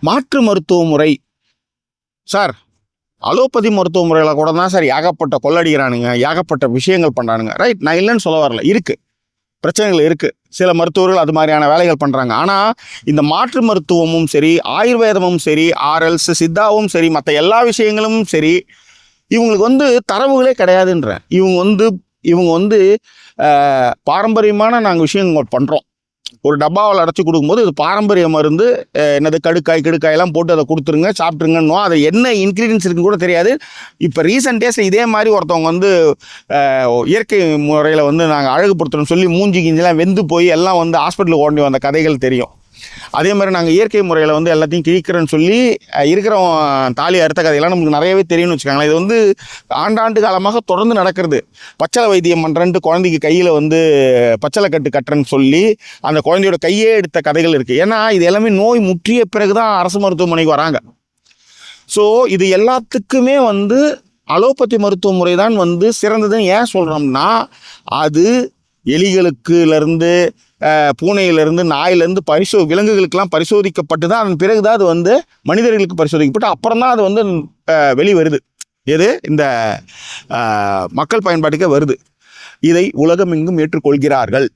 மாற்று மருத்துவ முறை சார், அலோபதி மருத்துவ முறையில் கூட தான் சார் ஏகப்பட்ட கொள்ளடிக்கிறானுங்க, ஏகப்பட்ட விஷயங்கள் பண்ணுறானுங்க. ரைட், நான் இல்லைன்னு சொல்ல வரல, இருக்குது பிரச்சனைகள் இருக்குது. சில மருத்துவர்கள் அது மாதிரியான வேலைகள் பண்ணுறாங்க. ஆனால் இந்த மாற்று மருத்துவமும் சரி, ஆயுர்வேதமும் சரி, ஆர்எல்ஸ் சித்தாவும் சரி, மற்ற எல்லா விஷயங்களும் சரி, இவங்களுக்கு தரவுகளே கிடையாதுன்ற. இவங்க பாரம்பரியமான நாங்கள் விஷயங்கள் பண்ணுறோம். ஒரு டப்பாவில் அடைச்சி கொடுக்கும்போது இது பாரம்பரிய மருந்து, என்னது கிடுக்காயெல்லாம் போட்டு அதை கொடுத்துருங்க, சாப்பிட்ருங்கன்னு. அதை என்ன இன்க்ரீடியன்ஸ் இருக்குன்னு கூட தெரியாது. இப்போ ரீசெண்ட் டேஸில் இதே மாதிரி ஒருத்தவங்க இயற்கை முறையில் நாங்கள் அழகுபடுத்தணும்னு சொல்லி மூஞ்சி கிஞ்சிலாம் வெந்து போய் எல்லாம் ஹாஸ்பிட்டலுக்கு ஓடி வந்த கதைகள் தெரியும். அதே மாதிரி நாங்கள் இயற்கை முறையில் எல்லாத்தையும் கிழிக்கிறேன்னு சொல்லி இருக்கிறவன் தாலி அறுத்த கதையெல்லாம் நமக்கு நிறையவே தெரியும்னு வச்சுக்காங்களேன். இது ஆண்டாண்டு காலமாக தொடர்ந்து நடக்கிறது. பச்சளை வைத்தியம் பண்ணுறேன்ட்டு குழந்தைக்கு கையில் பச்சளை கட்டுறேன்னு சொல்லி அந்த குழந்தையோட கையே எடுத்த கதைகள் இருக்குது. ஏன்னா இது எல்லாமே நோய் முற்றிய பிறகு தான் அரசு மருத்துவமனைக்கு வராங்க. ஸோ இது எல்லாத்துக்குமே அலோபதி மருத்துவ முறை தான் சிறந்ததுன்னு ஏன் சொல்கிறோம்னா, அது எலிகளுக்குலேருந்து பூனையிலேருந்து நாயிலேருந்து விலங்குகளுக்கெல்லாம் பரிசோதிக்கப்பட்டு தான் அதன் பிறகு தான் அது மனிதர்களுக்கு பரிசோதிக்கப்பட்டு அப்புறம் தான் அது வெளிவருது. எது இந்த மக்கள் பயன்பாட்டுக்கே வருது. இதை உலகமெங்கும் ஏற்றுக்கொள்கிறார்கள்.